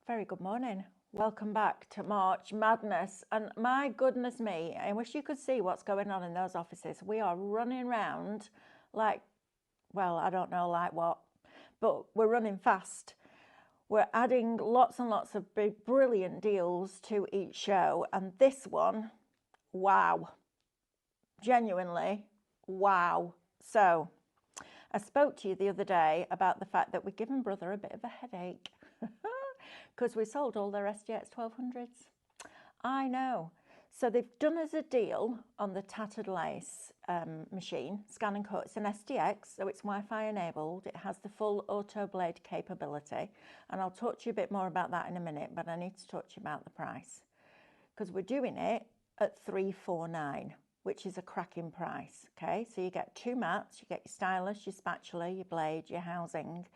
Very good morning. Welcome back to March Madness. And my goodness me, I wish you could see what's going on in those offices. We are running around like, well, I don't know like what, but we're running fast. We're adding lots and lots of big, brilliant deals to each show. And this one, wow, genuinely, wow. So I spoke to you the other day about the fact that we're giving brother a bit of a headache. Because we sold all their SGX 1200s. I know. So they've done us a deal on the Tattered lace machine, ScanNCut. It's an SDX, so it's Wi-Fi enabled. It has the full auto blade capability. And I'll talk to you a bit more about that in a minute, but I need to talk to you about the price. Because we're doing it at $349, which is a cracking price, okay? So you get 2 mats, you get your stylus, your spatula, your blade, your housing.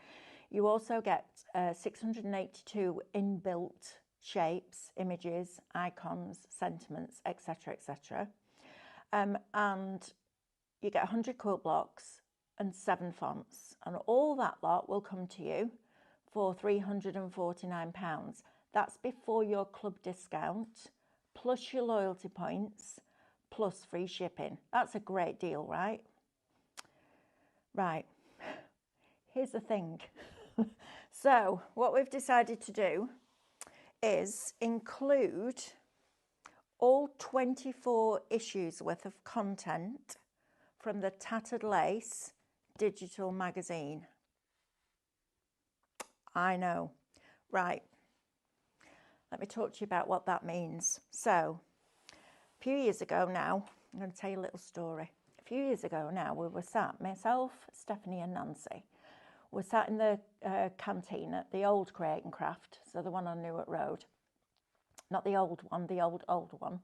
You also get 682 inbuilt shapes, images, icons, sentiments, etc., etc. And you get 100 quilt blocks and 7 fonts. And all that lot will come to you for £349. That's before your club discount, plus your loyalty points, plus free shipping. That's a great deal, right? Right. Here's the thing. So what we've decided to do is include all 24 issues worth of content from the Tattered Lace digital magazine. I know. Right. Let me talk to you about what that means. So a few years ago now, I'm going to tell you a little story. A few years ago now, we were sat, myself, Stephanie and Nancy, we're sat in the canteen at the old Create and Craft, so the one on Newark Road. Not the old one, the old one.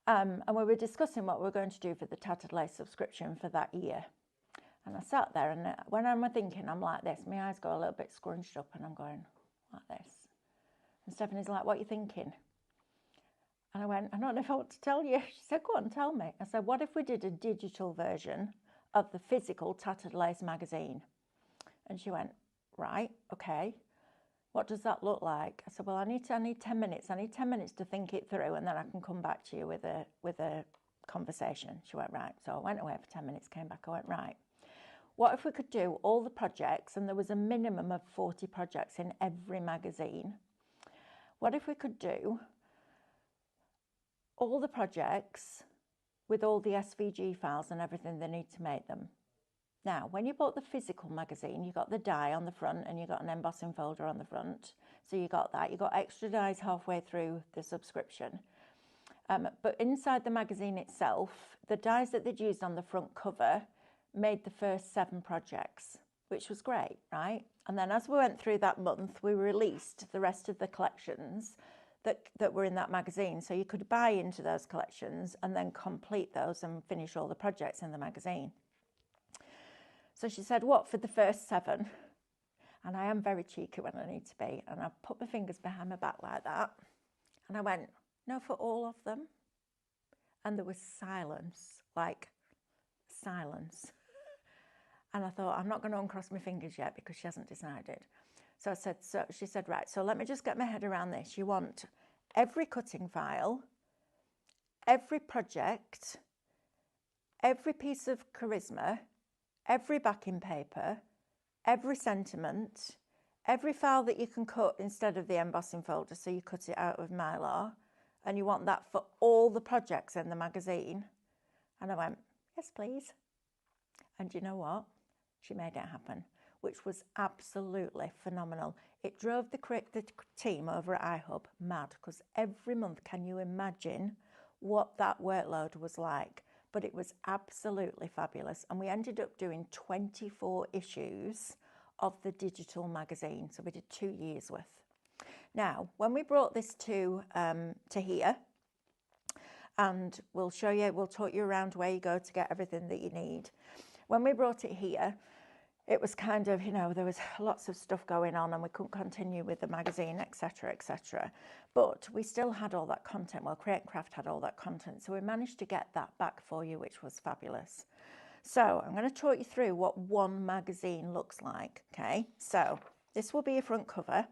And we were discussing what we were going to do for the Tattered Lace subscription for that year. And I sat there, and when I'm thinking, I'm like this. My eyes go a little bit scrunched up, and I'm going like this. And Stephanie's like, what are you thinking? And I went, I don't know if I want to tell you. She said, go on, tell me. I said, what if we did a digital version of the physical Tattered Lace magazine? And she went, right, okay. What does that look like? I said, well, I need 10 minutes. I need 10 minutes to think it through, and then I can come back to you with a conversation. She went, right. So I went away for 10 minutes, came back. I went, right. What if we could do all the projects, and there was a minimum of 40 projects in every magazine. What if we could do all the projects with all the SVG files and everything they need to make them? Now, when you bought the physical magazine, you got the die on the front and you got an embossing folder on the front. So you got that. You got extra dies halfway through the subscription. But inside the magazine itself, the dies that they'd used on the front cover made the first 7 projects, which was great, right? And then as we went through that month, we released the rest of the collections that were in that magazine. So you could buy into those collections and then complete those and finish all the projects in the magazine. So she said, what for the first 7? And I am very cheeky when I need to be. And I put my fingers behind my back like that. And I went, no, for all of them. And there was silence, like silence. And I thought, I'm not going to uncross my fingers yet because she hasn't decided. So I said, so she said, right, so let me just get my head around this. You want every cutting file, every project, every piece of charisma, every backing paper, every sentiment, every file that you can cut instead of the embossing folder, so you cut it out of Mylar, and you want that for all the projects in the magazine. And I went, yes, please. And you know what? She made it happen, which was absolutely phenomenal. It drove the team over at iHub mad, because every month, can you imagine what that workload was like? But it was absolutely fabulous. And we ended up doing 24 issues of the digital magazine. So we did 2 years worth. Now, when we brought this to here, and we'll show you, we'll talk you around where you go to get everything that you need. When we brought it here, it was kind of, you know, there was lots of stuff going on and we couldn't continue with the magazine, etc., etc. But we still had all that content. Well, Create and Craft had all that content. So we managed to get that back for you, which was fabulous. So I'm going to talk you through what one magazine looks like, okay? So this will be your front cover.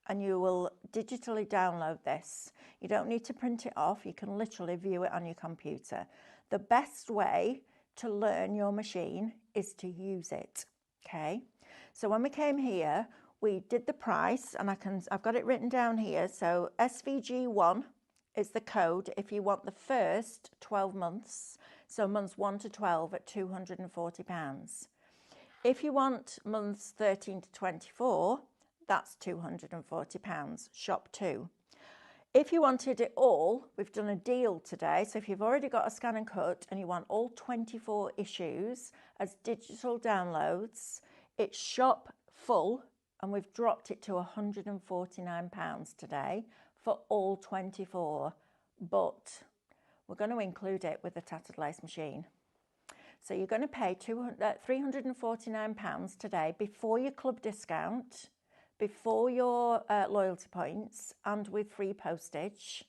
and you will digitally download this. You don't need to print it off. You can literally view it on your computer. The best way to learn your machine is to use it, okay? So when we came here, we did the price, and I've got it written down here. So SVG1 is the code if you want the first 12 months, so months 1 to 12 at £240. If you want months 13 to 24, that's £240, shop 2. If you wanted it all, we've done a deal today. So if you've already got a ScanNCut and you want all 24 issues as digital downloads, it's shop full, and we've dropped it to £149 today for all 24. But we're going to include it with the Tattered Lace machine. So you're going to pay £349 today before your club discount, before your loyalty points, and with free postage.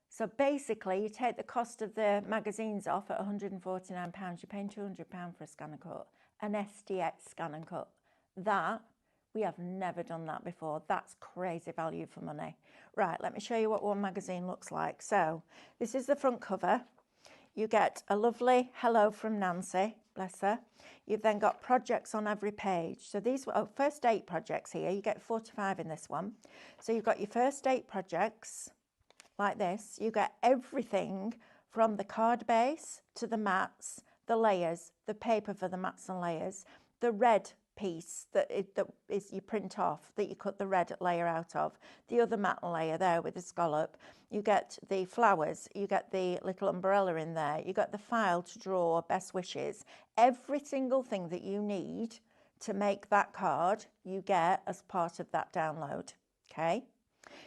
So basically, you take the cost of the magazines off at £149, you're paying £200 for a ScanNCut, an SDX ScanNCut. That, we have never done that before. That's crazy value for money. Right, let me show you what one magazine looks like. So this is the front cover. You get a lovely hello from Nancy, bless her. You've then got projects on every page. So these were first 8 projects here. You get 45 in this one. So you've got your first 8 projects like this. You get everything from the card base to the mats, the layers, the paper for the mats and layers, the red piece that is you print off, that you cut the red layer out of, the other mat layer there with the scallop. You get the flowers, you get the little umbrella in there, you got the file to draw best wishes. Every single thing that you need to make that card, you get as part of that download, okay?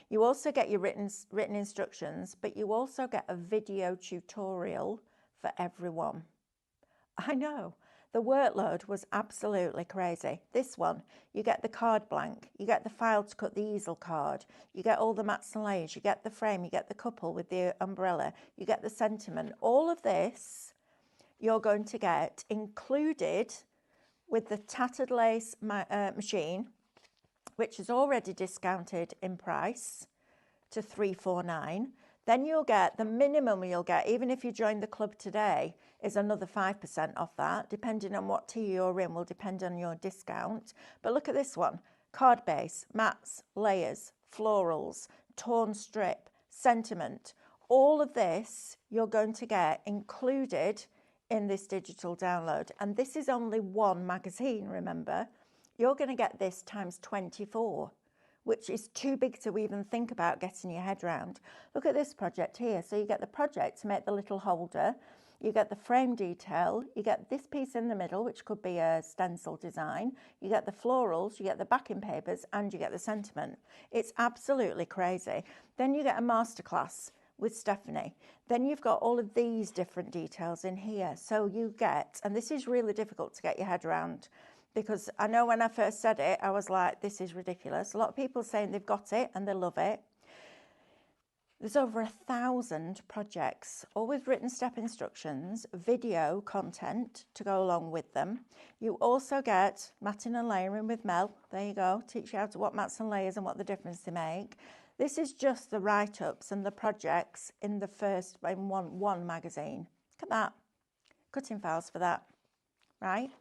You also get your written instructions, but you also get a video tutorial for everyone. I know. The workload was absolutely crazy. This one, you get the card blank, you get the file to cut the easel card, you get all the mats and layers, you get the frame, you get the couple with the umbrella, you get the sentiment. All of this you're going to get included with the Tattered Lace machine, which is already discounted in price to $349. Then you'll get, the minimum you'll get, even if you join the club today, is another 5% off that. Depending on what tier you're in will depend on your discount. But look at this one. Card base, mats, layers, florals, torn strip, sentiment. All of this you're going to get included in this digital download. And this is only one magazine, remember. You're going to get this times 24. Which is too big to even think about getting your head around. Look at this project here. So you get the project to make the little holder, you get the frame detail, you get this piece in the middle, which could be a stencil design, you get the florals, you get the backing papers, and you get the sentiment. It's absolutely crazy. Then you get a masterclass with Stephanie. Then you've got all of these different details in here. So you get, and this is really difficult to get your head around, because I know when I first said it, I was like, this is ridiculous. A lot of people saying they've got it and they love it. There's over 1,000 projects, all with written step instructions, video content to go along with them. You also get matting and layering with Mel. There you go. Teach you how to what mats and layers and what the difference they make. This is just the write-ups and the projects in the first, in one magazine. Look at that. Cutting files for that, right?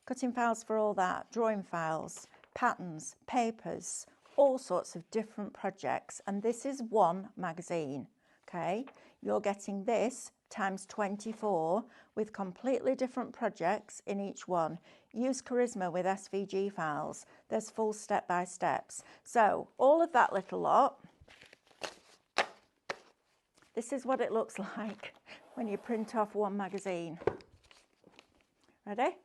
Cutting files for all that, drawing files, patterns, papers, all sorts of different projects. And this is one magazine, okay? You're getting this times 24 with completely different projects in each one. Use Charisma with SVG files. There's full step-by-steps. So all of that little lot, this is what it looks like when you print off one magazine. Ready?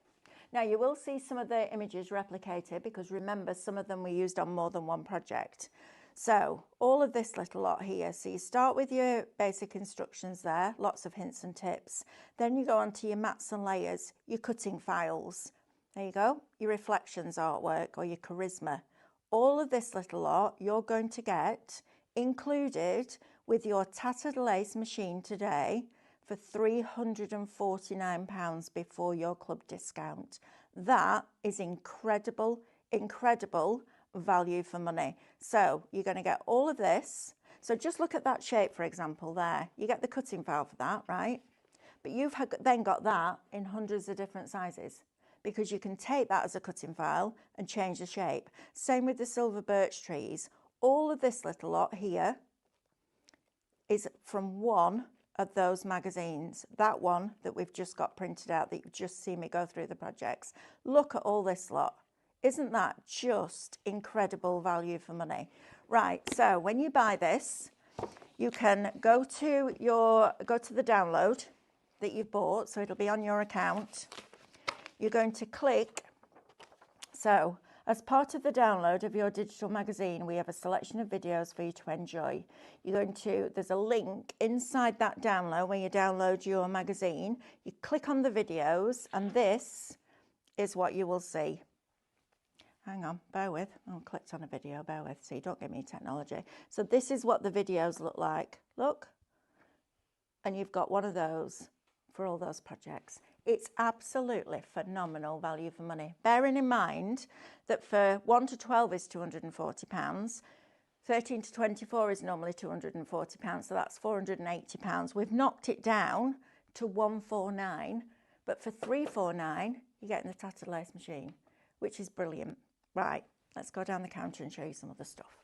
Now you will see some of the images replicated because remember some of them were used on more than one project. So all of this little lot here, so you start with your basic instructions there, lots of hints and tips. Then you go on to your mats and layers, your cutting files. There you go, your reflections artwork or your Charisma. All of this little lot you're going to get included with your Tattered Lace machine today for £349 before your club discount. That is incredible, incredible value for money. So you're going to get all of this. So just look at that shape, for example, there. You get the cutting file for that, right? But you've then got that in hundreds of different sizes, because you can take that as a cutting file and change the shape. Same with the silver birch trees. All of this little lot here is from one of those magazines, that one that we've just got printed out, that you've just seen me go through the projects. Look at all this lot. Isn't that just incredible value for money? Right, so when you buy this, you can go to the download that you've bought, so it'll be on your account. You're going to click, so as part of the download of your digital magazine, we have a selection of videos for you to enjoy. There's a link inside that download where you download your magazine. You click on the videos, and this is what you will see. Hang on, bear with. I clicked on a video, bear with. See, don't give me technology. So this is what the videos look like. Look. And you've got one of those for all those projects. It's absolutely phenomenal value for money. Bearing in mind that for 1 to 12 is £240, 13 to 24 is normally £240, so that's £480. We've knocked it down to £149, but for £349, you're getting the tattered lace machine, which is brilliant. Right, let's go down the counter and show you some other stuff.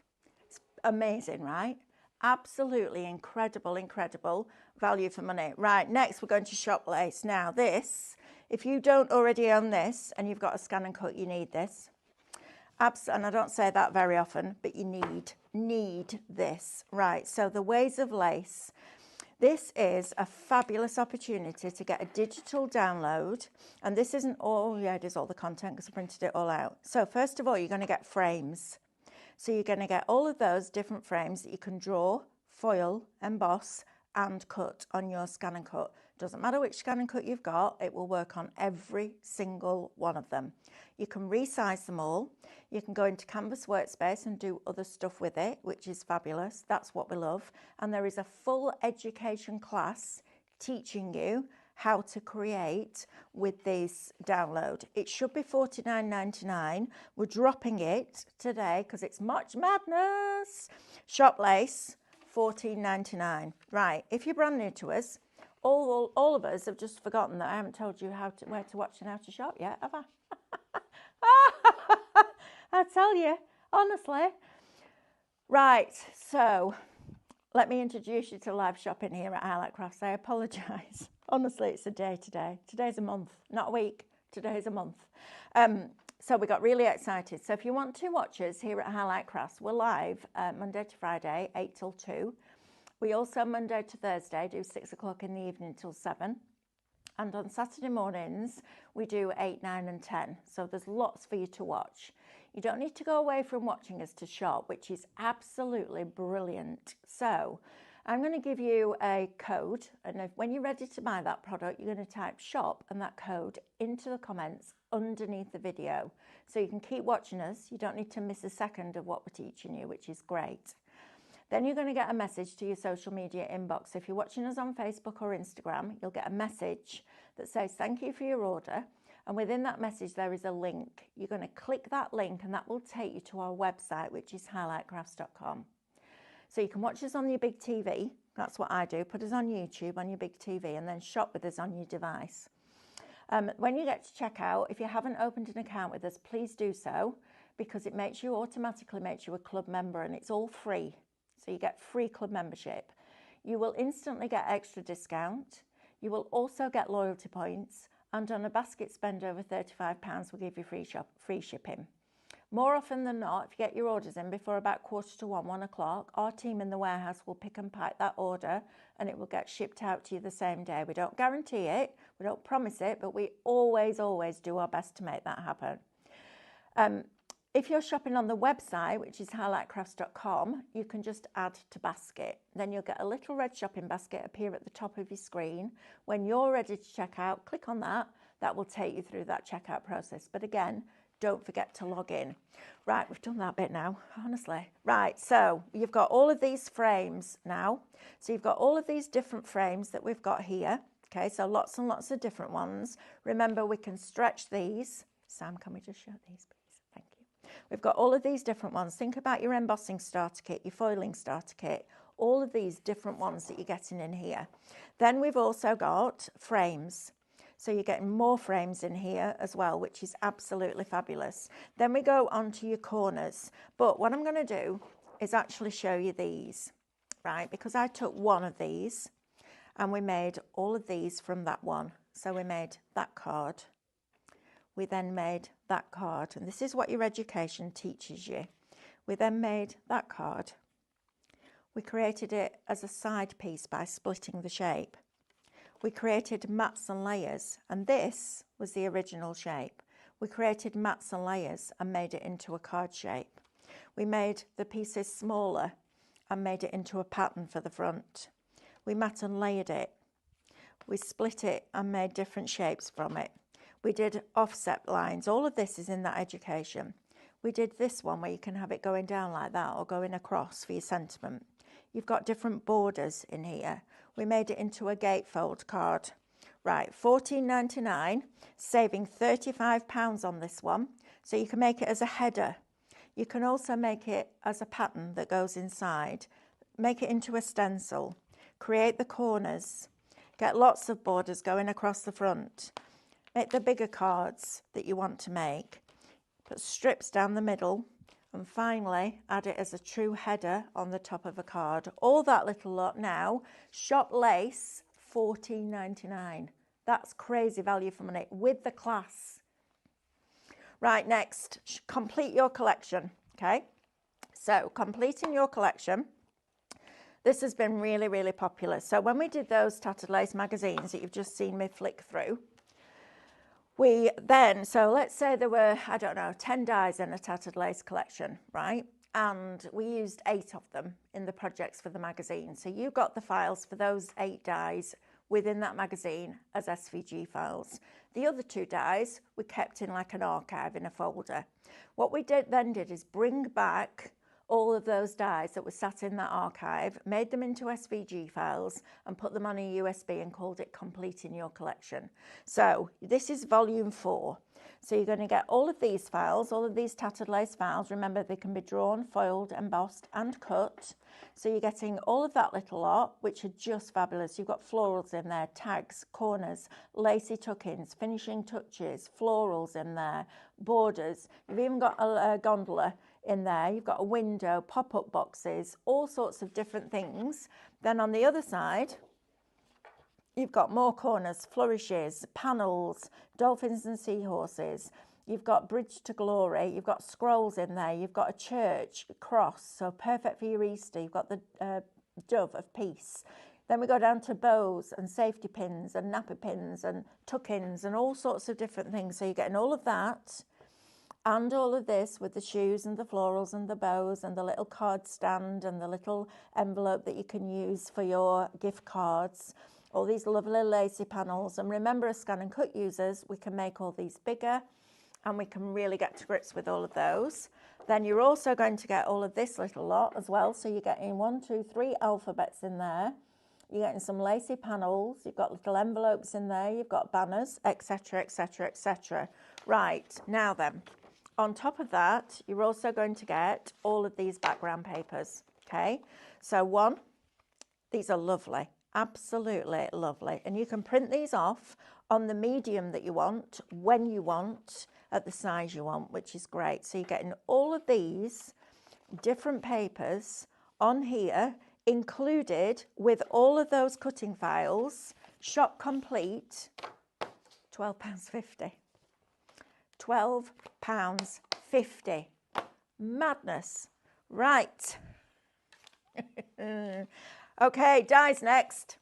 It's amazing, right? Absolutely incredible, incredible value for money. Right, next we're going to shop lace. Now this, if you don't already own this and you've got a ScanNCut, you need this. And I don't say that very often, but you need this. Right, so the Ways of Lace. This is a fabulous opportunity to get a digital download. And this isn't all, yeah, it is all the content because I printed it all out. So first of all, you're going to get frames. So you're going to get all of those different frames that you can draw, foil, emboss, and cut on your ScanNCut. Doesn't matter which ScanNCut you've got, it will work on every single one of them. You can resize them all. You can go into Canvas Workspace and do other stuff with it, which is fabulous. That's what we love. And there is a full education class teaching you how to create with this download. It should be $49.99. We're dropping it today because it's March Madness. Shop Lace, $14.99. Right, if you're brand new to us, all of us have just forgotten that I haven't told you where to watch and how to shop yet, have I? I tell you, honestly. Right, so let me introduce you to live shopping here at Highlight Crafts. I apologise. Honestly, it's a day today. Today's a month, not a week. Today's a month. So we got really excited. So if you want to watch us here at Highlight Crafts, we're live Monday to Friday, 8 till 2. We also, Monday to Thursday, do 6 o'clock in the evening till 7. And on Saturday mornings, we do 8, 9 and 10. So there's lots for you to watch. You don't need to go away from watching us to shop, which is absolutely brilliant. So I'm going to give you a code. And when you're ready to buy that product, you're going to type shop and that code into the comments underneath the video. So you can keep watching us. You don't need to miss a second of what we're teaching you, which is great. Then you're going to get a message to your social media inbox. If you're watching us on Facebook or Instagram, you'll get a message that says, thank you for your order. And within that message, there is a link. You're going to click that link and that will take you to our website, which is highlightcrafts.com. So you can watch us on your big TV. That's what I do. Put us on YouTube on your big TV and then shop with us on your device. When you get to checkout, if you haven't opened an account with us, please do so, because it automatically makes you a club member, and it's all free. So you get free club membership. You will instantly get extra discount. You will also get loyalty points. And on a basket spend over £35, we'll give you free shipping. More often than not, if you get your orders in before about 1:45, 1 o'clock, our team in the warehouse will pick and pack that order and it will get shipped out to you the same day. We don't guarantee it, we don't promise it, but we always do our best to make that happen. If you're shopping on the website, which is highlightcrafts.com, you can just add to basket. Then you'll get a little red shopping basket appear at the top of your screen. When you're ready to check out, click on that. That will take you through that checkout process. But again, don't forget to log in. Right, we've done that bit now, honestly. Right, so you've got all of these frames now. So you've got all of these different frames that we've got here. Okay, so lots and lots of different ones. Remember, we can stretch these. Sam, can we just show these, please? Thank you. We've got all of these different ones. Think about your embossing starter kit, your foiling starter kit, all of these different ones that you're getting in here. Then we've also got frames. So you're getting more frames in here as well, which is absolutely fabulous. Then we go on to your corners. But what I'm going to do is actually show you these, right? Because I took one of these and we made all of these from that one. So we made that card. We then made that card. And this is what your education teaches you. We then made that card. We created it as a side piece by splitting the shape. We created mats and layers, and this was the original shape. We created mats and layers and made it into a card shape. We made the pieces smaller and made it into a pattern for the front. We mat and layered it. We split it and made different shapes from it. We did offset lines. All of this is in that education. We did this one where you can have it going down like that or going across for your sentiment. You've got different borders in here. We made it into a gatefold card. Right, $14.99, saving £35 on this one. So you can make it as a header. You can also make it as a pattern that goes inside. Make it into a stencil. Create the corners. Get lots of borders going across the front. Make the bigger cards that you want to make. Put strips down the middle. And finally, add it as a true header on the top of a card. All that little lot now, shop lace, $14.99. That's crazy value for money with the class. Right, next, complete your collection, okay? So, completing your collection. This has been really, really popular. So when we did those Tattered Lace magazines that you've just seen me flick through, so let's say there were, I don't know, 10 dies in a Tattered Lace collection, right? And we used 8 of them in the projects for the magazine. So you got the files for those 8 dies within that magazine as SVG files. The other 2 dies we kept in like an archive in a folder. What we then did is bring back all of those dies that were sat in that archive, made them into SVG files and put them on a USB and called it Completing Your Collection. So this is volume 4. So you're going to get all of these files, all of these Tattered Lace files. Remember, they can be drawn, foiled, embossed and cut. So you're getting all of that little lot, which are just fabulous. You've got florals in there, tags, corners, lacy tuck-ins, finishing touches, florals in there, borders. You've even got a gondola in there. You've got a window, pop-up boxes, all sorts of different things. Then on the other side, you've got more corners, flourishes, panels, dolphins and seahorses. You've got Bridge to Glory. You've got scrolls in there. You've got a church, a cross, so perfect for your Easter. You've got the dove of peace. Then we go down to bows and safety pins and napper pins and tuck-ins and all sorts of different things. So you're getting all of that and all of this with the shoes and the florals and the bows and the little card stand and the little envelope that you can use for your gift cards. All these lovely lacy panels. And remember, as ScanNCut users, we can make all these bigger and we can really get to grips with all of those. Then you're also going to get all of this little lot as well. So you're getting 1, 2, 3 alphabets in there. You're getting some lacy panels. You've got little envelopes in there. You've got banners, etc., etc., etc. Right, now then, on top of that, you're also going to get all of these background papers, okay? So these are lovely. Absolutely lovely. And you can print these off on the medium that you want, when you want, at the size you want, which is great. So you're getting all of these different papers on here, included with all of those cutting files, shop complete, £12.50. £12.50. Madness. Right. Okay, dies next.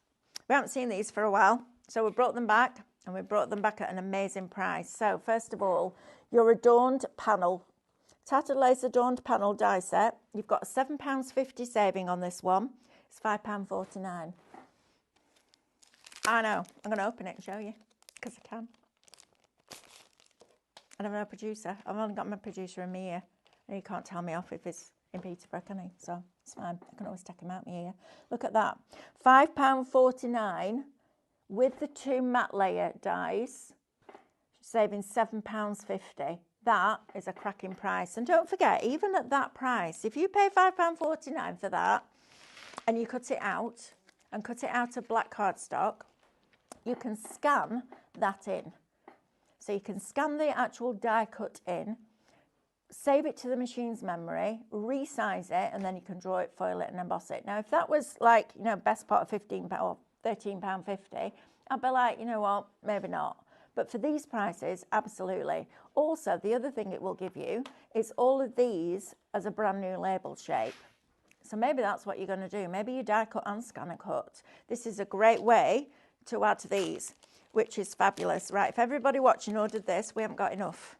We haven't seen these for a while, so we brought them back, and we brought them back at an amazing price. So first of all, your adorned panel, Tattered Lace adorned panel die set. You've got a £7.50 saving on this one. It's £5.49. I know. I'm going to open it and show you because I can. And I'm no producer. I've only got my producer in my ear, and he can't tell me off if it's in Peterborough, can he? So it's fine. I can always take him out my ear. Look at that. £5.49 with the 2 matte layer dies, saving £7.50. That is a cracking price. And don't forget, even at that price, if you pay £5.49 for that and you cut it out and cut it out of black cardstock, you can scan that in. So you can scan the actual die cut in, save it to the machine's memory, resize it, and then you can draw it, foil it, and emboss it. Now, if that was like, you know, best part of £15 or £13.50, I'd be like, you know what, maybe not. But for these prices, absolutely. Also, the other thing it will give you is all of these as a brand new label shape. So maybe that's what you're going to do. Maybe you die cut and ScanNCut. This is a great way to add these, which is fabulous. Right, if everybody watching ordered this, we haven't got enough.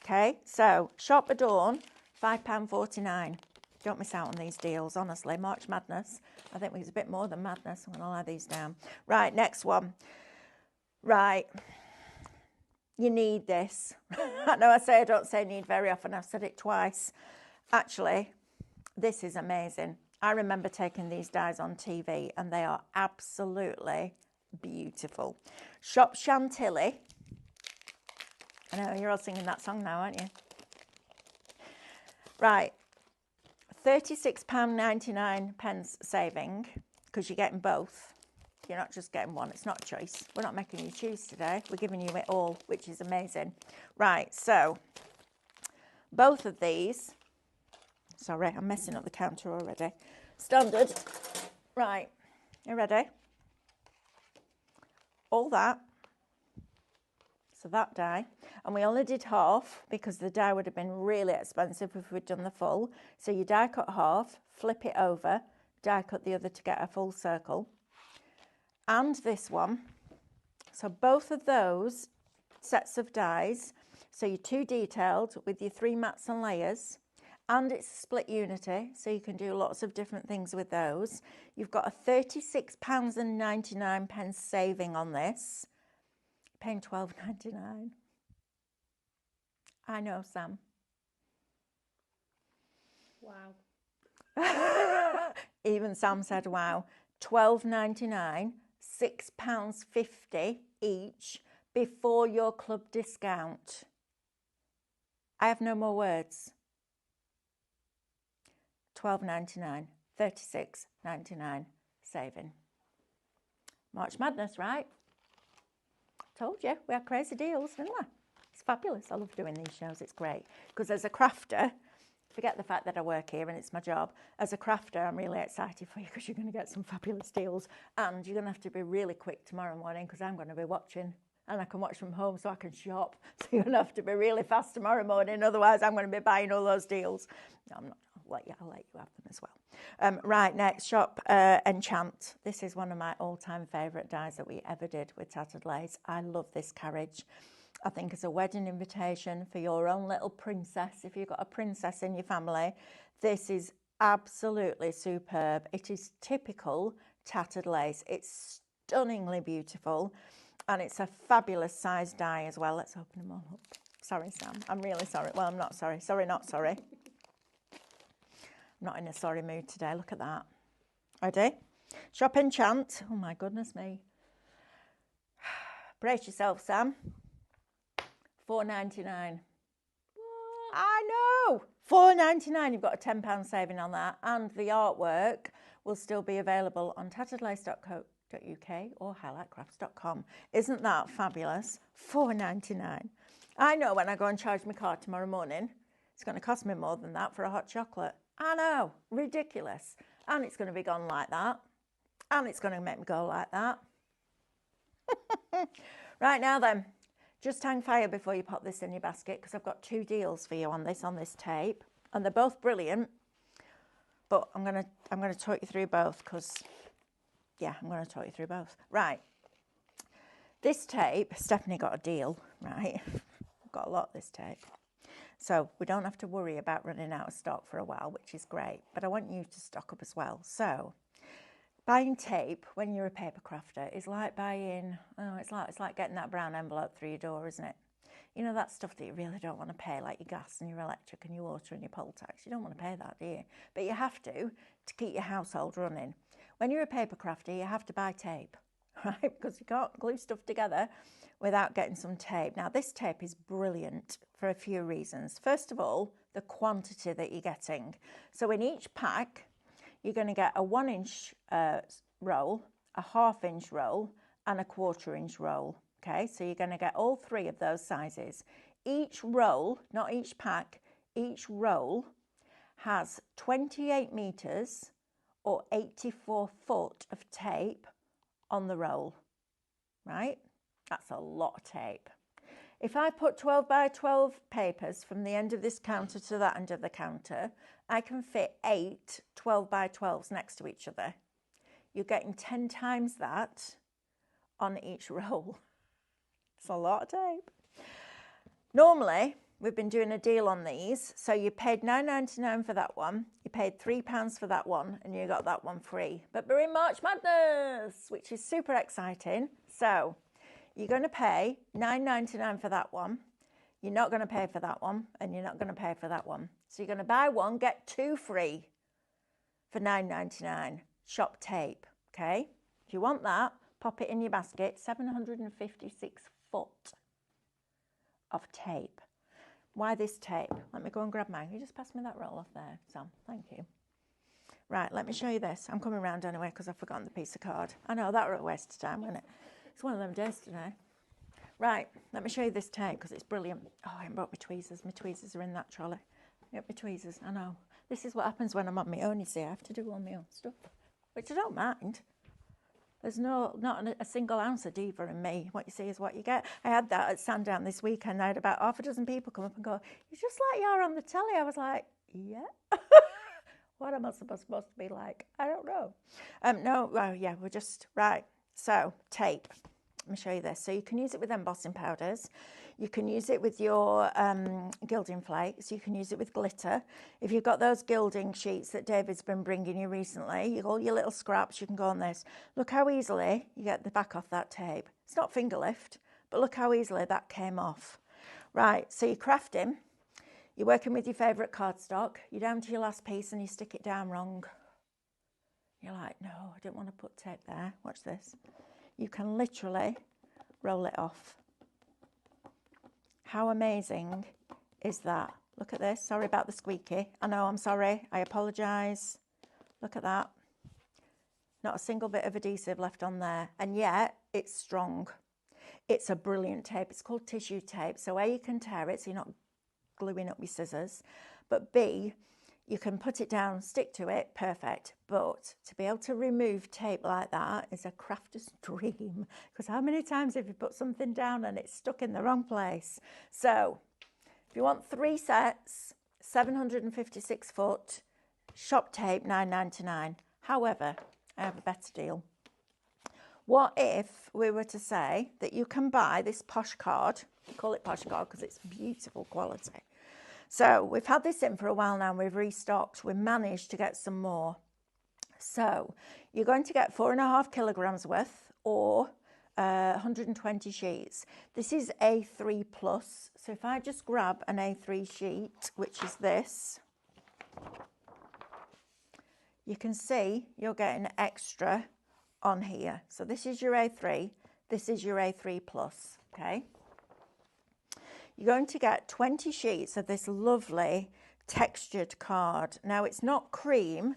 Okay, so Shop Adorn, £5.49. Don't miss out on these deals, honestly. March Madness. I think it's a bit more than madness. I'm going to lie these down. Right, next one. Right. You need this. I know I don't say need very often. I've said it twice. Actually, this is amazing. I remember taking these dies on TV and they are absolutely beautiful. Shop Chantilly. I know, you're all singing that song now, aren't you? Right. £36.99 saving because you're getting both. You're not just getting one. It's not a choice. We're not making you choose today. We're giving you it all, which is amazing. Right, so both of these. Sorry, I'm messing up the counter already. Standard. Right, you ready? All that. So that die. And we only did half because the die would have been really expensive if we'd done the full. So you die cut half, flip it over, die cut the other to get a full circle. And this one. So both of those sets of dies. So you're 2 detailed with your 3 mats and layers. And it's split unity, so you can do lots of different things with those. You've got a £36.99 saving on this. You're paying £12.99. I know, Sam. Wow. Even Sam said, wow. £12.99, £6.50 each before your club discount. I have no more words. £12.99, £36.99 saving. March Madness, right? Told you, we had crazy deals, didn't we? It's fabulous. I love doing these shows. It's great. Because as a crafter, forget the fact that I work here and it's my job. As a crafter, I'm really excited for you because you're going to get some fabulous deals. And you're going to have to be really quick tomorrow morning because I'm going to be watching. And I can watch from home so I can shop. So you're going to have to be really fast tomorrow morning. Otherwise, I'm going to be buying all those deals. No, I'm not. I'll let you have them as well. Right, next, Shop Enchant. This is one of my all-time favourite dies that we ever did with Tattered Lace. I love this carriage. I think it's a wedding invitation for your own little princess. If you've got a princess in your family, this is absolutely superb. It is typical Tattered Lace. It's stunningly beautiful. And it's a fabulous size die as well. Let's open them all up. Sorry, Sam. I'm really sorry. Well, I'm not sorry. Sorry, not sorry. I'm not in a sorry mood today. Look at that. Ready? Shop Enchant. Oh, my goodness me. Brace yourself, Sam. £4.99. I know. £4.99. You've got a £10 saving on that. And the artwork will still be available on tatteredlace.co.uk or highlightcrafts.com. Isn't that fabulous? £4.99. I know when I go and charge my card tomorrow morning, it's going to cost me more than that for a hot chocolate. I know, ridiculous. And it's going to be gone like that. And it's going to make me go like that. Right, now then, just hang fire before you pop this in your basket because I've got 2 deals for you on this tape. And they're both brilliant. But I'm going to talk you through both because, yeah, I'm going to talk you through both. Right. This tape, Stephanie got a deal, right? I've got a lot of this tape. So we don't have to worry about running out of stock for a while, which is great. But I want you to stock up as well. So buying tape when you're a paper crafter is like buying, it's like getting that brown envelope through your door, isn't it? You know, that stuff that you really don't want to pay, like your gas and your electric and your water and your poll tax. You don't want to pay that, do you? But you have to keep your household running. When you're a paper crafter, you have to buy tape. right? Because you can't glue stuff together without getting some tape. Now, this tape is brilliant for a few reasons. First of all, the quantity that you're getting. So in each pack, you're going to get a 1-inch roll, a 1/2-inch roll, and a 1/4-inch roll. Okay, so you're going to get all 3 of those sizes. Each roll, not each pack, each roll has 28 meters or 84 foot of tape on the roll, right? That's a lot of tape. If I put 12 by 12 papers from the end of this counter to that end of the counter, I can fit 8 12 by 12s next to each other. You're getting 10 times that on each roll. It's a lot of tape. Normally, we've been doing a deal on these. So you paid £9.99 for that one, you paid £3 for that one, and you got that one free. But we're in March Madness, which is super exciting. So you're going to pay £9.99 for that one. You're not going to pay for that one, and you're not going to pay for that one. So you're going to buy one, get 2 free for £9.99. Shop tape, okay? If you want that, pop it in your basket. 756 foot of tape. Why this tape? Let me go and grab mine. You just pass me that roll off there, Sam. Thank you. Right, let me show you this. I'm coming round anyway because I've forgotten the piece of card. I know, that was a waste of time, wasn't it? It's one of them days today. Right, let me show you this tape because it's brilliant. Oh, I haven't brought my tweezers. My tweezers are in that trolley. Yep, my tweezers, I know. This is what happens when I'm on my own, you see. I have to do all my own stuff, which I don't mind. There's not a single ounce of diva in me. What you see is what you get. I had that at Sandown this weekend. I had about half a dozen people come up and go, "You're just like you're on the telly." I was like, yeah. What am I supposed to be like? I don't know. No, well, yeah, we're just, right. So, tape. Let me show you this. So you can use it with embossing powders. You can use it with your gilding flakes. You can use it with glitter. If you've got those gilding sheets that David's been bringing you recently, all your little scraps, you can go on this. Look how easily you get the back off that tape. It's not finger lift, but look how easily that came off. Right, so you're crafting. You're working with your favourite cardstock. You're down to your last piece and you stick it down wrong. You're like, no, I didn't want to put tape there. Watch this. You can literally roll it off. How amazing is that? Look at this. Sorry about the squeaky. I know, I'm sorry. I apologise. Look at that. Not a single bit of adhesive left on there. And yet, it's strong. It's a brilliant tape. It's called tissue tape. So A, you can tear it so you're not gluing up your scissors. But B, you can put it down, stick to it, perfect. But to be able to remove tape like that is a crafter's dream. Because how many times have you put something down and it's stuck in the wrong place? So if you want 3 sets, 756 foot, shop tape, £9.99. However, I have a better deal. What if we were to say that you can buy this posh card, call it posh card because it's beautiful quality. So we've had this in for a while now and we've restocked. We've managed to get some more. So you're going to get 4.5 kilograms worth or 120 sheets. This is A3 plus. So if I just grab an A3 sheet, which is this, you can see you're getting extra on here. So this is your A3, this is your A3 plus, okay? You're going to get 20 sheets of this lovely textured card. Now it's not cream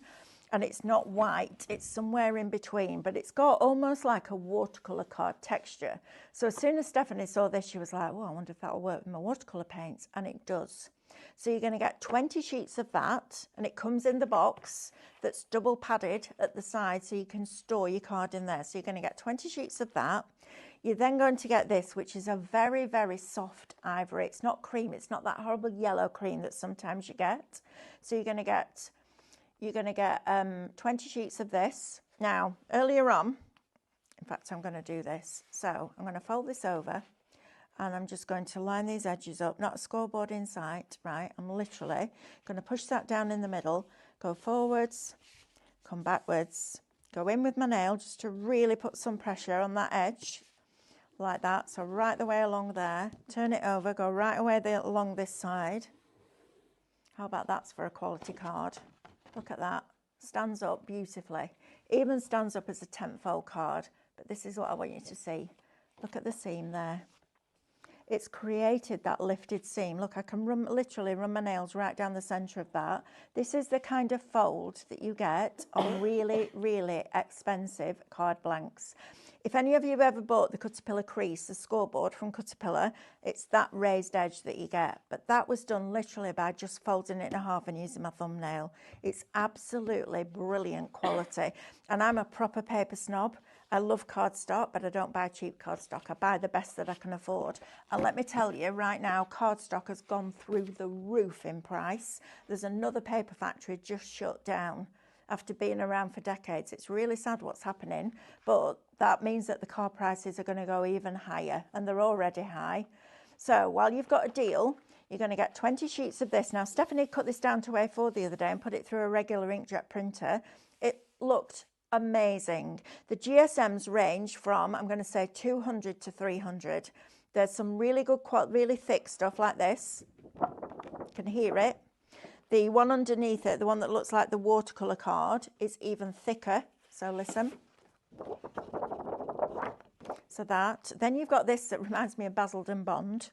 and it's not white, it's somewhere in between, but it's got almost like a watercolour card texture. So as soon as Stephanie saw this, she was like, well, I wonder if that'll work with my watercolour paints, and it does. So you're going to get 20 sheets of that, and it comes in the box that's double padded at the side so you can store your card in there. So you're going to get 20 sheets of that. You're then going to get this, which is a very, very soft ivory. It's not cream. It's not that horrible yellow cream that sometimes you get. So you're going to get 20 sheets of this. Now, earlier on, in fact, I'm going to do this. So I'm going to fold this over and I'm just going to line these edges up, not a scoreboard in sight, right? I'm literally going to push that down in the middle, go forwards, come backwards, go in with my nail just to really put some pressure on that edge. Like that, so right the way along there, turn it over, go right away along this side. How about that's for a quality card? Look at that, stands up beautifully. Even stands up as a 10-fold card, but this is what I want you to see. Look at the seam there. It's created that lifted seam. Look, I can literally run my nails right down the centre of that. This is the kind of fold that you get on really, really expensive card blanks. If any of you have ever bought the Caterpillar crease, the scoreboard from Caterpillar, it's that raised edge that you get. But that was done literally by just folding it in half and using my thumbnail. It's absolutely brilliant quality. And I'm a proper paper snob. I love cardstock, but I don't buy cheap cardstock. I buy the best that I can afford. And let me tell you, right now, cardstock has gone through the roof in price. There's another paper factory just shut down after being around for decades. It's really sad what's happening, but that means that the card prices are going to go even higher, and they're already high. So while you've got a deal, you're going to get 20 sheets of this. Now, Stephanie cut this down to A4 the other day and put it through a regular inkjet printer. It looked amazing. The GSMs range from, I'm going to say, 200 to 300. There's some really good, really thick stuff like this. You can hear it. The one underneath it, the one that looks like the watercolour card, is even thicker. So listen. So that. Then you've got this that reminds me of Basildon Bond.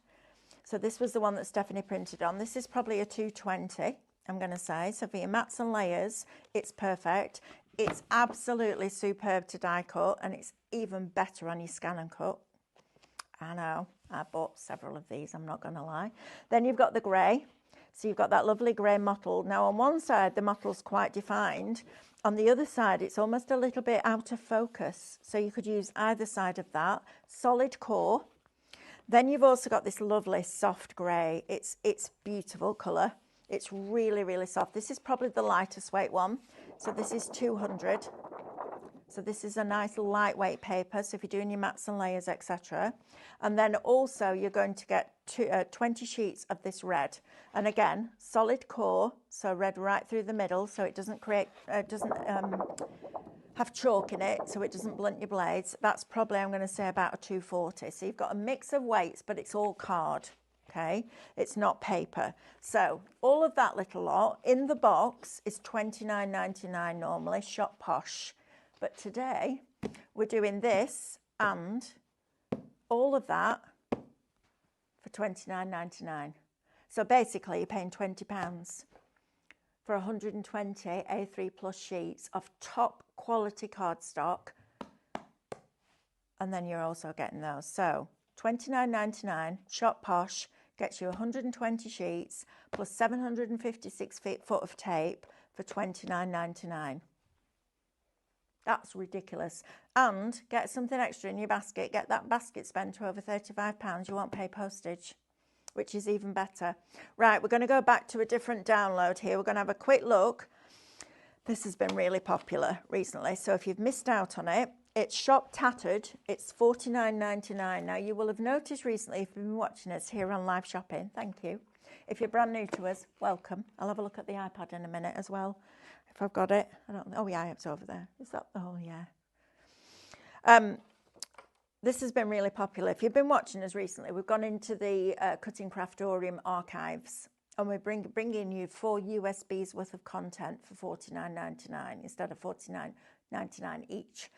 So this was the one that Stephanie printed on. This is probably a 220, I'm going to say. So for your mats and layers, it's perfect. It's absolutely superb to die cut, and it's even better on your ScanNCut. I know, I bought several of these, I'm not going to lie. Then you've got the grey. So you've got that lovely grey mottle. Now on one side, the mottle's quite defined. On the other side, it's almost a little bit out of focus. So you could use either side of that. Solid core. Then you've also got this lovely soft grey. It's beautiful colour. It's really, really soft. This is probably the lightest weight one. So this is 200. So this is a nice lightweight paper. So if you're doing your mats and layers, etc. And then also you're going to get 20 sheets of this red. And again, solid core. So red right through the middle. So it doesn't create, have chalk in it. So it doesn't blunt your blades. That's probably, I'm going to say, about a 240. So you've got a mix of weights, but it's all card. Okay, it's not paper. So all of that little lot in the box is $29.99 normally, shop posh. But today we're doing this and all of that for $29.99. So basically you're paying £20 for 120 A3 plus sheets of top quality cardstock. And then you're also getting those. So $29.99, shop posh, gets you 120 sheets plus 756 foot of tape for $29.99. That's ridiculous. And get something extra in your basket. Get that basket spent to over £35. You won't pay postage, which is even better. Right, we're going to go back to a different download here. We're going to have a quick look. This has been really popular recently. So if you've missed out on it, it's Shop Tattered. It's $49.99. Now, you will have noticed recently, if you've been watching us here on Live Shopping, thank you. If you're brand new to us, welcome. I'll have a look at the iPad in a minute as well, if I've got it. I don't know. Oh, yeah, it's over there. Is that? Oh, yeah. This has been really popular. If you've been watching us recently, we've gone into the Cutting Craftorium archives, and we're bringing you 4 USBs worth of content for $49.99 instead of $49.99 each.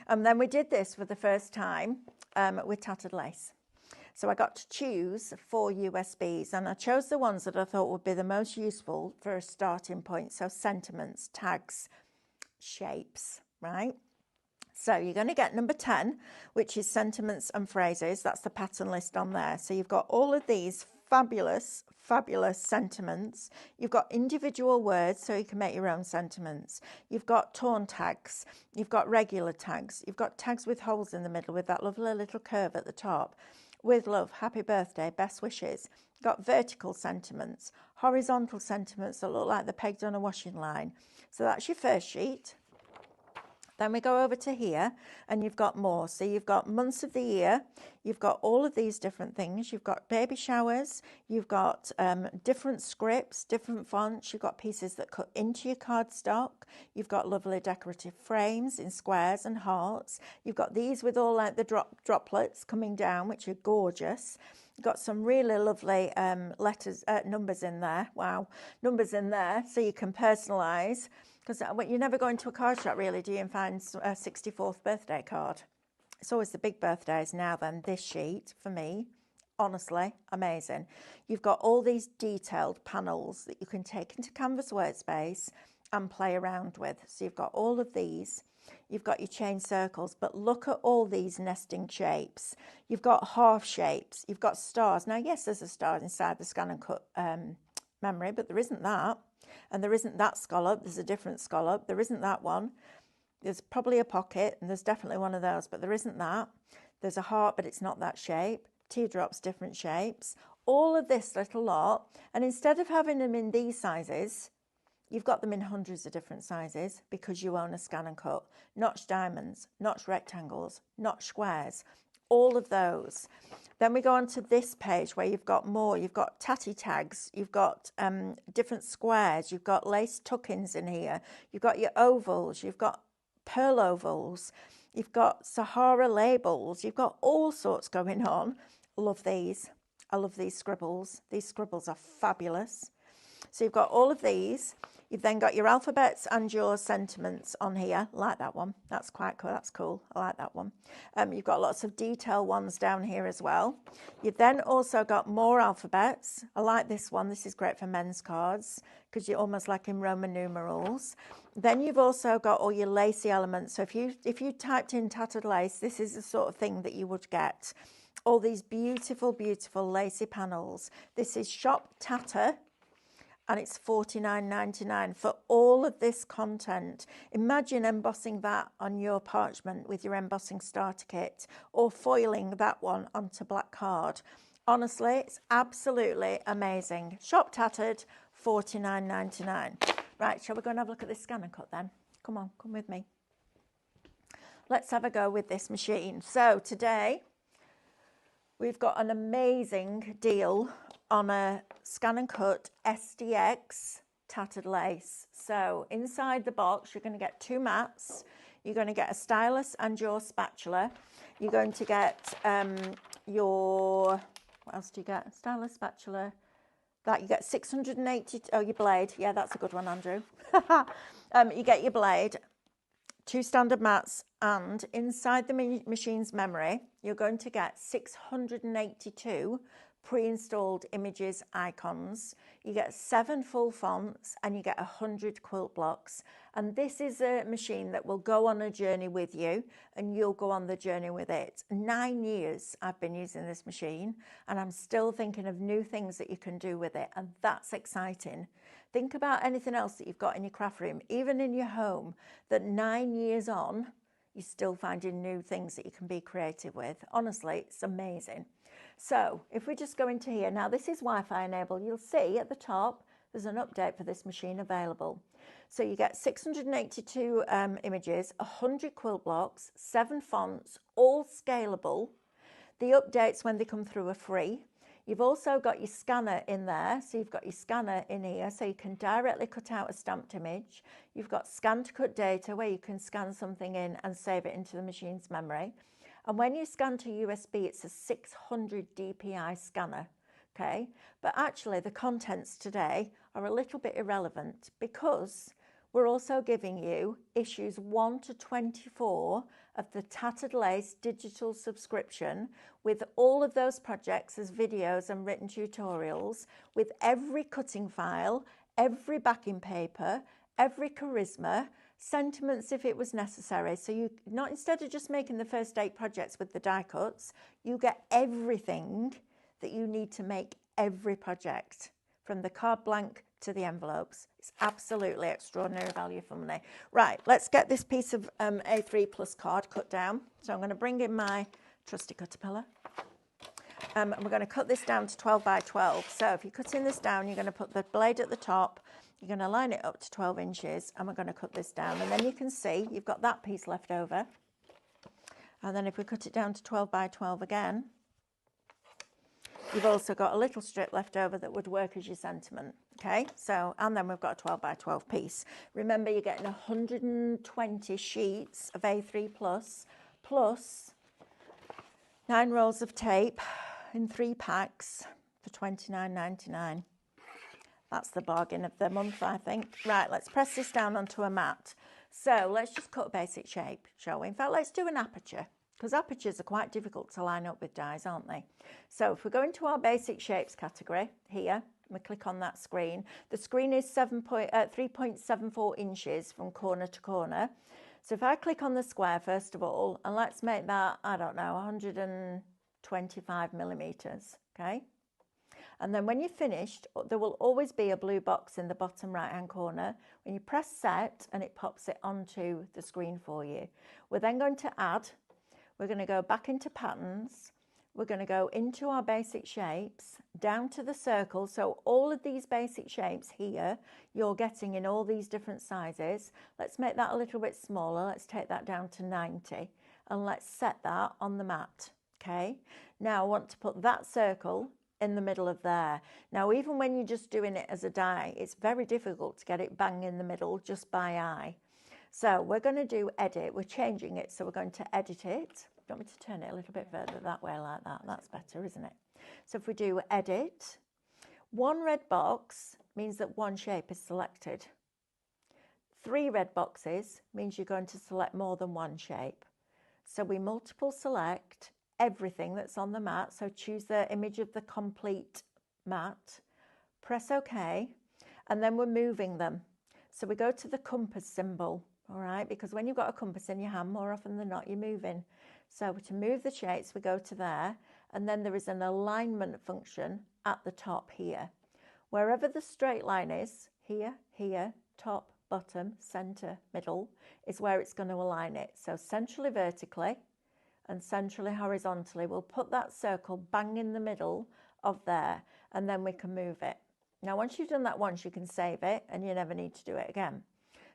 And then we did this for the first time with tattered lace. So I got to choose 4 USBs, and I chose the ones that I thought would be the most useful for a starting point. So sentiments, tags, shapes, right? So you're going to get number 10, which is sentiments and phrases. That's the pattern list on there. So you've got all of these fabulous, fabulous sentiments. You've got individual words, so you can make your own sentiments. You've got torn tags. You've got regular tags. You've got tags with holes in the middle with that lovely little curve at the top. With love, happy birthday, best wishes. You've got vertical sentiments, horizontal sentiments that look like they're pegged on a washing line. So that's your first sheet. Then we go over to here and you've got more. So you've got months of the year. You've got all of these different things. You've got baby showers. You've got different scripts, different fonts. You've got pieces that cut into your cardstock. You've got lovely decorative frames in squares and hearts. You've got these with all like the droplets coming down, which are gorgeous. You've got some really lovely numbers in there. Wow, numbers in there so you can personalise. Because you never go into a card shop, really, do you, and find a 64th birthday card? It's always the big birthdays now then, this sheet for me. Honestly, amazing. You've got all these detailed panels that you can take into Canvas Workspace and play around with. So you've got all of these. You've got your chain circles, but look at all these nesting shapes. You've got half shapes. You've got stars. Now, yes, there's a star inside the ScanNCut memory, but there isn't that. And there isn't that scallop. There's a different scallop. There isn't that one. There's probably a pocket, and there's definitely one of those, but there isn't that. There's a heart, but it's not that shape. Teardrops, different shapes. All of this little lot. And instead of having them in these sizes, you've got them in hundreds of different sizes because you own a ScanNCut. Notch diamonds, notch rectangles, notch squares, all of those. Then we go on to this page where you've got more. You've got tatty tags, you've got different squares, you've got lace tuck-ins in here, you've got your ovals, you've got pearl ovals, you've got Sahara labels, you've got all sorts going on. Love these. I love these scribbles. These scribbles are fabulous. So you've got all of these. You've then got your alphabets and your sentiments on here. I like that one. That's quite cool. That's cool. I like that one. You've got lots of detail ones down here as well. You've then also got more alphabets. I like this one. This is great for men's cards because you're almost like in Roman numerals. Then you've also got all your lacy elements. So if you typed in tattered lace, this is the sort of thing that you would get. All these beautiful, beautiful lacy panels. This is Shop Tatter, and it's $49.99 for all of this content. Imagine embossing that on your parchment with your embossing starter kit, or foiling that one onto black card. Honestly, it's absolutely amazing. Shop Tattered, $49.99. Right, shall we go and have a look at this ScanNCut then? Come on, come with me. Let's have a go with this machine. So today, we've got an amazing deal on a ScanNCut SDX tattered lace. So inside the box, you're going to get 2 mats. You're going to get a stylus and your spatula. You're going to get your, what else do you get? Stylus, spatula. That you get 680, oh, your blade. Yeah, that's a good one, Andrew. You get your blade, 2 standard mats, and inside the machine's memory, you're going to get 682 pre-installed images, icons. You get 7 full fonts, and you get 100 quilt blocks. And this is a machine that will go on a journey with you, and you'll go on the journey with it. 9 years I've been using this machine, and I'm still thinking of new things that you can do with it, and that's exciting. Think about anything else that you've got in your craft room, even in your home, that 9 years on, you're still finding new things that you can be creative with. Honestly, it's amazing. So if we just go into here, now this is Wi-Fi enabled. You'll see at the top, there's an update for this machine available. So you get 682 images, 100 quilt blocks, 7 fonts, all scalable. The updates when they come through are free. You've also got your scanner in there. So you've got your scanner in here, so you can directly cut out a stamped image. You've got ScanNCut data where you can scan something in and save it into the machine's memory. And when you scan to USB, it's a 600 dpi scanner, okay? But actually the contents today are a little bit irrelevant because we're also giving you issues 1 to 24 of the Tattered Lace digital subscription with all of those projects as videos and written tutorials, with every cutting file, every backing paper, every charisma, sentiments if it was necessary. So you not, instead of just making the first 8 projects with the die cuts, you get everything that you need to make every project, from the card blank to the envelopes. It's absolutely extraordinary value for money. Right, let's get this piece of A3 plus card cut down. So I'm going to bring in my trusty caterpillar. We're going to cut this down to 12 by 12. So if you're cutting this down, you're going to put the blade at the top, you're going to line it up to 12 inches, and we're going to cut this down. And then you can see you've got that piece left over. And then if we cut it down to 12 by 12 again, you've also got a little strip left over that would work as your sentiment. Okay, so, and then we've got a 12 by 12 piece. Remember, you're getting 120 sheets of A3 plus 9 rolls of tape in 3 packs for $29.99. That's the bargain of the month, I think. Right, let's press this down onto a mat. So let's just cut a basic shape, shall we? In fact, let's do an aperture. because apertures are quite difficult to line up with dies, aren't they? So if we go into our basic shapes category here, we click on that screen. The screen is 3.74 inches from corner to corner. So if I click on the square first of all, and let's make that, I don't know, 125 millimeters, okay? And then when you're finished, there will always be a blue box in the bottom right hand corner. When you press set, and it pops it onto the screen for you. We're then going to add, we're going to go back into patterns. We're going to go into our basic shapes, down to the circle. So all of these basic shapes here, you're getting in all these different sizes. Let's make that a little bit smaller. Let's take that down to 90 and let's set that on the mat. Okay. Now I want to put that circle in the middle of there. Now, even when you're just doing it as a die, it's very difficult to get it bang in the middle just by eye. So we're going to do edit. We're changing it. So we're going to edit it. Do you want me to turn it a little bit further that way like that? That's better, isn't it? So if we do edit, one red box means that one shape is selected. 3 red boxes means you're going to select more than one shape. So we multiple select everything that's on the mat. So choose the image of the complete mat, press OK, and then we're moving them. So we go to the compass symbol, all right? Because when you've got a compass in your hand, more often than not, you're moving. So to move the shapes, we go to there, and then there is an alignment function at the top here. Wherever the straight line is, here, here, top, bottom, center, middle, is where it's going to align it. So centrally vertically and centrally horizontally, we'll put that circle bang in the middle of there, and then we can move it. Now, once you've done that once, you can save it, and you never need to do it again.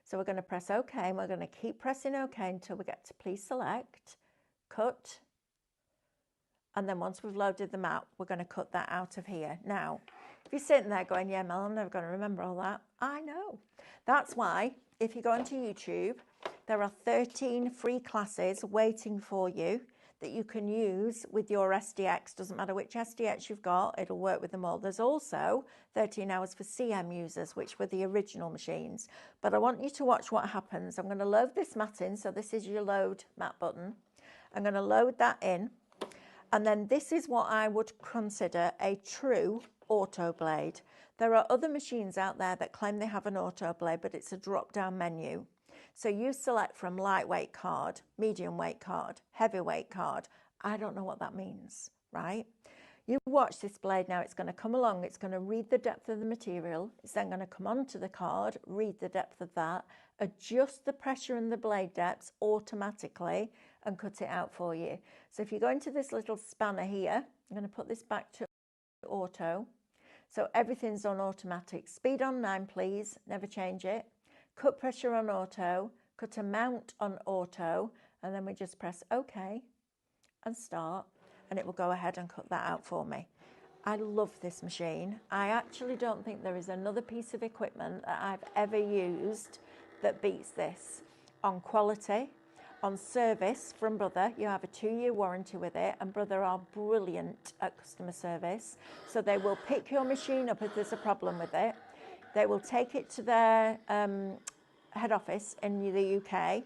So we're going to press OK, and we're going to keep pressing OK until we get to please select, cut, and then once we've loaded the map, we're going to cut that out of here. Now, if you're sitting there going, yeah, Mel, I'm never going to remember all that, I know. That's why, if you go onto YouTube, there are 13 free classes waiting for you that you can use with your SDX. Doesn't matter which SDX you've got, it'll work with them all. There's also 13 hours for CM users, which were the original machines. But I want you to watch what happens. I'm going to load this mat in. So this is your load mat button. I'm going to load that in. And then this is what I would consider a true auto blade. There are other machines out there that claim they have an auto blade, but it's a drop-down menu. So you select from lightweight card, medium weight card, heavyweight card. I don't know what that means, right? You watch this blade now, it's going to come along, it's going to read the depth of the material, it's then going to come onto the card, read the depth of that, adjust the pressure and the blade depths automatically and cut it out for you. So if you go into this little spanner here, I'm going to put this back to auto. So everything's on automatic. Speed on 9, please, never change it. Cut pressure on auto, cut amount on auto, and then we just press OK and start, and it will go ahead and cut that out for me. I love this machine. I actually don't think there is another piece of equipment that I've ever used that beats this. On quality, on service from Brother, you have a 2-year warranty with it, and Brother are brilliant at customer service. So they will pick your machine up if there's a problem with it. They will take it to their head office in the UK.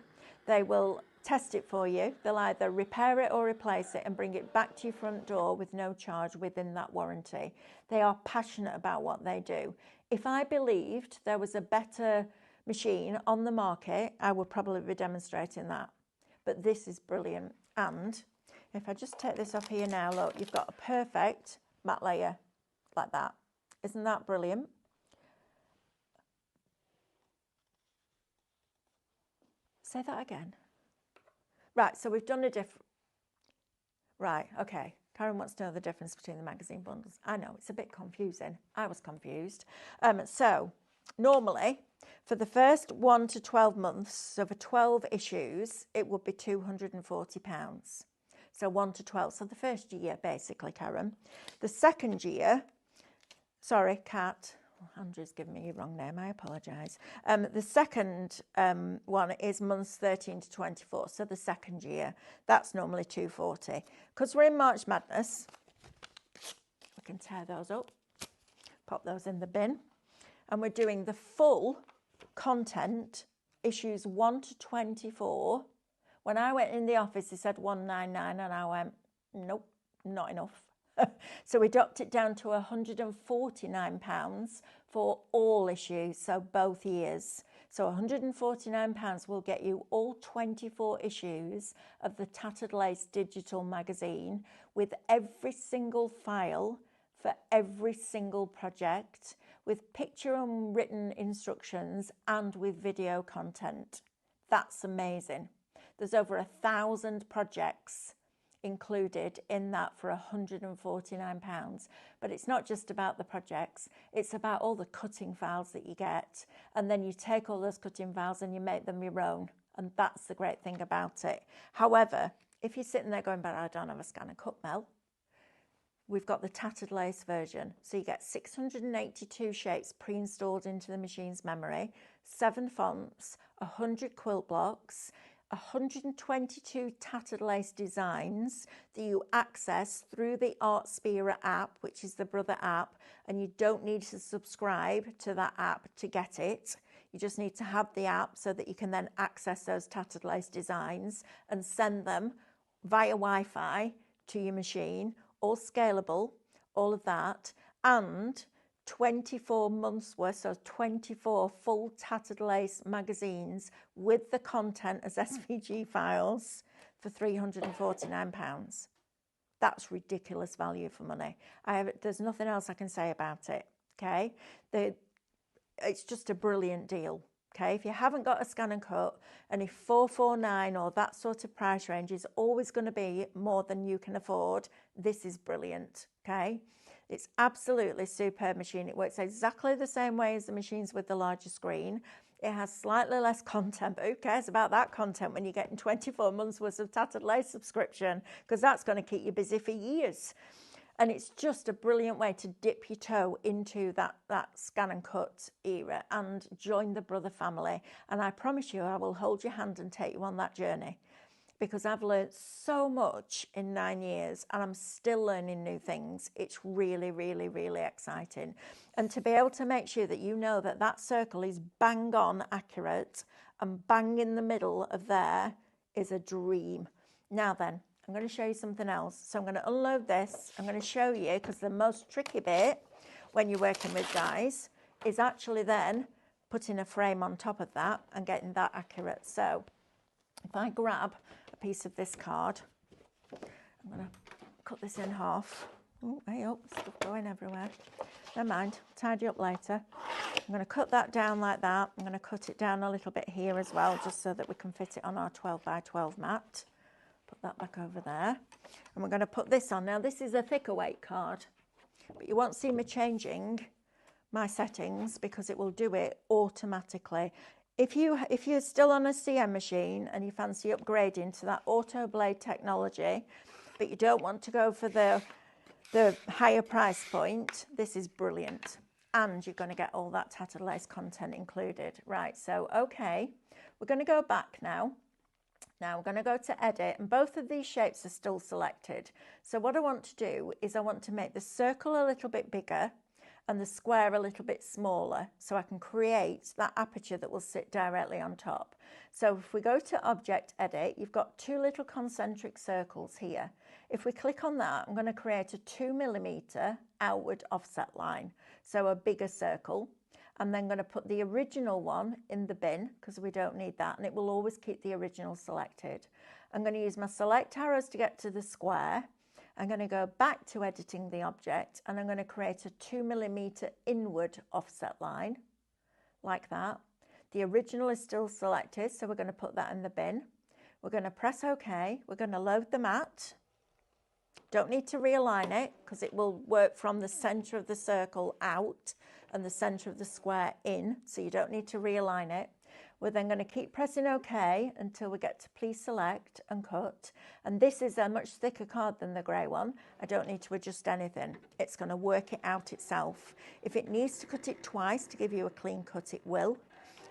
They will test it for you. They'll either repair it or replace it and bring it back to your front door with no charge within that warranty. They are passionate about what they do. If I believed there was a better machine on the market, I would probably be demonstrating that. But this is brilliant. And if I just take this off here now, look, you've got a perfect mat layer like that. Isn't that brilliant? Say that again. Right, so we've done a different... Right, okay. Karen wants to know the difference between the magazine bundles. I know, it's a bit confusing. I was confused. So, normally, for the first 1 to 12 months, so for 12 issues, it would be £240. So 1 to 12, so the first year, basically, Karen. The second year, sorry, Kat... Andrew's given me a wrong name, I apologise. The second one is months 13 to 24, so the second year. That's normally £240. Because we're in March Madness, we can tear those up, pop those in the bin, and we're doing the full content, issues 1 to 24, When I went in the office, they said 199, and I went, nope, not enough. So we dropped it down to £149 for all issues, so both years. So £149 will get you all 24 issues of the Tattered Lace digital magazine with every single file for every single project, with picture and written instructions and with video content. That's amazing. There's over 1,000 projects included in that for £149. But it's not just about the projects, it's about all the cutting files that you get, and then you take all those cutting files and you make them your own, and that's the great thing about it. However, if you're sitting there going, but I don't have a ScanNCut, Mel, we've got the Tattered Lace version. So you get 682 shapes pre-installed into the machine's memory, 7 fonts, 100 quilt blocks, 122 Tattered Lace designs that you access through the Artspira app, which is the brother app, and you don't need to subscribe to that app to get it. You just need to have the app so that you can then access those Tattered Lace designs and send them via Wi-Fi to your machine, all scalable, all of that, and 24 months worth, so 24 full Tattered Lace magazines with the content as SVG files for £349. That's ridiculous value for money. There's nothing else I can say about it, okay? It's just a brilliant deal, okay? If you haven't got a ScanNCut, and if 449 or that sort of price range is always going to be more than you can afford, this is brilliant, okay? It's absolutely superb machine. It works exactly the same way as the machines with the larger screen. It has slightly less content, but who cares about that content when you're getting 24 months worth of Tattered Lace subscription, because that's going to keep you busy for years. And it's just a brilliant way to dip your toe into that ScanNCut era and join the brother family. And I promise you, I will hold your hand and take you on that journey, because I've learned so much in 9 years and I'm still learning new things. It's really, really, really exciting. And to be able to make sure that you know that that circle is bang on accurate and bang in the middle of there is a dream. Now then, I'm going to show you something else. So I'm going to unload this. I'm going to show you, because the most tricky bit when you're working with dies is actually then putting a frame on top of that and getting that accurate. So if I grab a piece of this card, I'm going to cut this in half. Oh, hey up, stuff going everywhere. Never mind, tidy up later. I'm going to cut that down like that. I'm going to cut it down a little bit here as well, just so that we can fit it on our 12 by 12 mat. Put that back over there. And we're going to put this on. Now, this is a thicker weight card, but you won't see me changing my settings because it will do it automatically. If you're still on a CM machine and you fancy upgrading to that auto blade technology, but you don't want to go for the higher price point, this is brilliant. And you're going to get all that Tattered Lace content included. Right, so okay, we're going to go back now. Now we're going to go to edit, and both of these shapes are still selected. So what I want to do is I want to make the circle a little bit bigger and the square a little bit smaller, so I can create that aperture that will sit directly on top. So if we go to Object Edit, you've got 2 little concentric circles here. If we click on that, I'm going to create a 2mm outward offset line, so a bigger circle. I'm then going to put the original one in the bin because we don't need that, and it will always keep the original selected. I'm going to use my select arrows to get to the square. I'm going to go back to editing the object, and I'm going to create a 2mm inward offset line like that. The original is still selected, so we're going to put that in the bin. We're going to press OK. We're going to load the mat. Don't need to realign it because it will work from the center of the circle out and the center of the square in, so you don't need to realign it. We're then going to keep pressing OK until we get to please select and cut. And this is a much thicker card than the grey one. I don't need to adjust anything. It's going to work it out itself. If it needs to cut it twice to give you a clean cut, it will.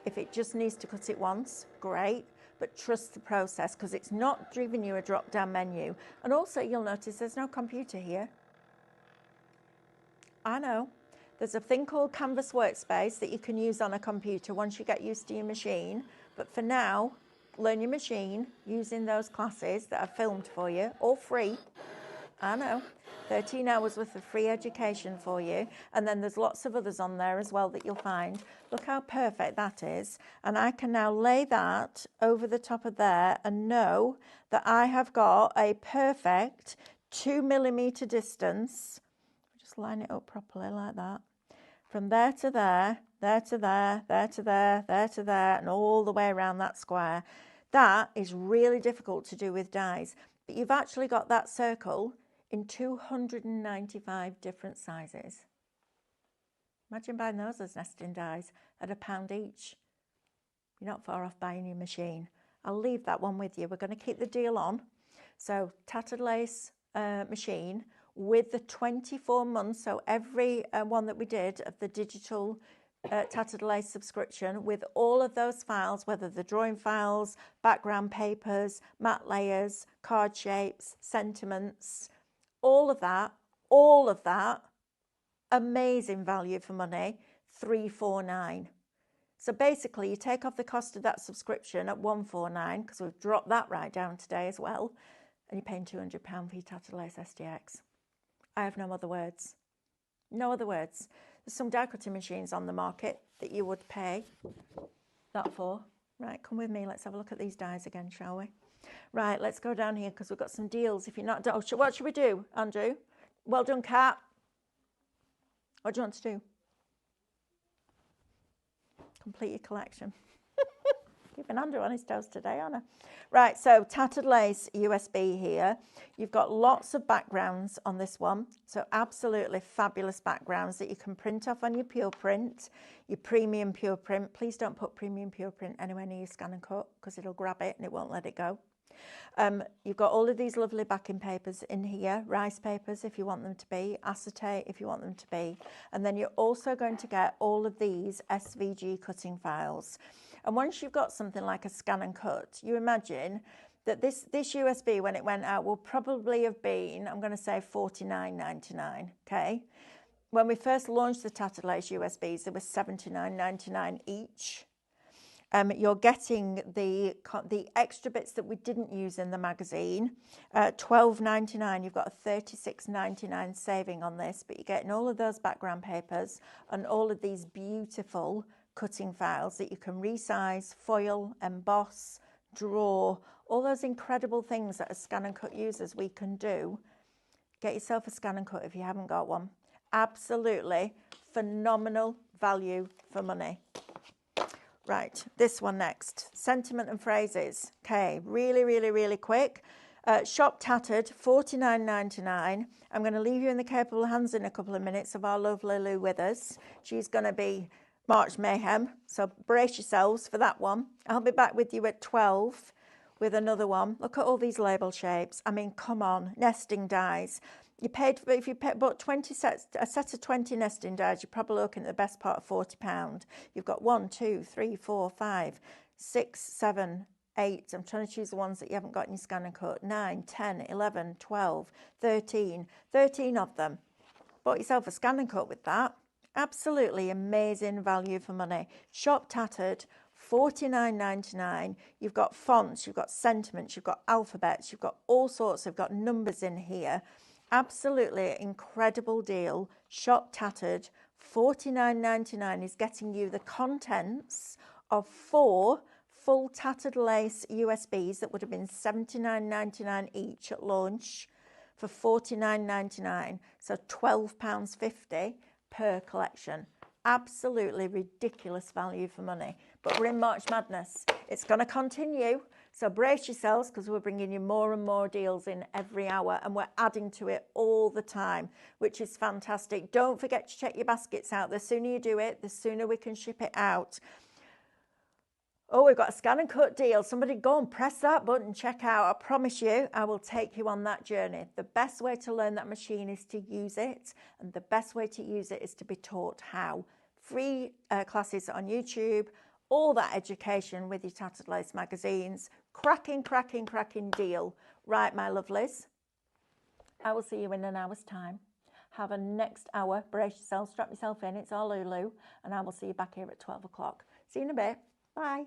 If it just needs to cut it once, great. But trust the process, because it's not giving you a drop-down menu. And also you'll notice there's no computer here. I know. There's a thing called Canvas Workspace that you can use on a computer once you get used to your machine. But for now, learn your machine using those classes that I've filmed for you, all free. I know, 13 hours worth of free education for you. And then there's lots of others on there as well that you'll find. Look how perfect that is. And I can now lay that over the top of there and know that I have got a perfect 2mm distance. Just line it up properly like that. From there to there, there to there, there to there, there to there, and all the way around that square. That is really difficult to do with dies. But you've actually got that circle in 295 different sizes. Imagine buying those as nesting dies at £1 each. You're not far off buying your machine. I'll leave that one with you. We're going to keep the deal on. So tattered lace machine with the 24 months, so every one that we did of the digital tattered lace subscription with all of those files, whether the drawing files, background papers, matte layers, card shapes, sentiments, all of that, amazing value for money, $349. So basically you take off the cost of that subscription at $149, because we've dropped that right down today as well, and you're paying £200 for your tattered lace SDX. I have no other words. No other words. There's some die cutting machines on the market that you would pay that for. Right, come with me. Let's have a look at these dies again, shall we? Right, let's go down here because we've got some deals. If you're not, what should we do, Andrew? Well done, Kat. What do you want to do? Complete your collection. Keeping Andrew on his toes today, aren't I? Right, so tattered lace USB here. You've got lots of backgrounds on this one. So absolutely fabulous backgrounds that you can print off on your pure print, your premium pure print. Please don't put premium pure print anywhere near your ScanNCut because it'll grab it and it won't let it go. You've got all of these lovely backing papers in here, rice papers if you want them to be, acetate if you want them to be. And then you're also going to get all of these SVG cutting files. And once you've got something like a ScanNCut, you imagine that this USB, when it went out, will probably have been, I'm going to say $49.99, okay? When we first launched the tattered lace USBs, they were $79.99 each. You're getting the extra bits that we didn't use in the magazine, $12.99. You've got a $36.99 saving on this, but you're getting all of those background papers and all of these beautiful cutting files that you can resize, foil, emboss, draw, all those incredible things that as ScanNCut users we can do. Get yourself a ScanNCut if you haven't got one. Absolutely phenomenal value for money. Right, this one next, sentiment and phrases. Okay, really quick. Shop Tattered, $49.99. I'm going to leave you in the capable hands in a couple of minutes of our lovely Lou with us. She's going to be March Mayhem, so brace yourselves for that one. I'll be back with you at 12 with another one. Look at all these label shapes. I mean, come on, nesting dies. You paid for, if you bought 20 sets, a set of 20 nesting dies, you're probably looking at the best part of £40. You've got 1, 2, 3, 4, 5, 6, 7, 8. I'm trying to choose the ones that you haven't got in your ScanNCut. 9, 10, 11, 12, 13. 13 of them. Bought yourself a ScanNCut with that. Absolutely amazing value for money. Shop Tattered, $49.99. You've got fonts, you've got sentiments, you've got alphabets, you've got all sorts. You've got numbers in here. Absolutely incredible deal. Shop Tattered, $49.99 is getting you the contents of 4 full tattered lace USBs that would have been $79.99 each at launch for $49.99. So £12.50 per collection. Absolutely ridiculous value for money. But we're in March Madness. It's going to continue. So brace yourselves because we're bringing you more and more deals in every hour and we're adding to it all the time, which is fantastic. Don't forget to check your baskets out. The sooner you do it, the sooner we can ship it out. Oh, we've got a ScanNCut deal. Somebody go and press that button, check out. I promise you, I will take you on that journey. The best way to learn that machine is to use it, and the best way to use it is to be taught how. Free classes on YouTube, all that education with your Tattered Lace magazines. Cracking deal. Right, my lovelies. I will see you in an hour's time. Have a next hour. Brace yourself, strap yourself in. It's all Lulu, and I will see you back here at 12 o'clock. See you in a bit. Bye.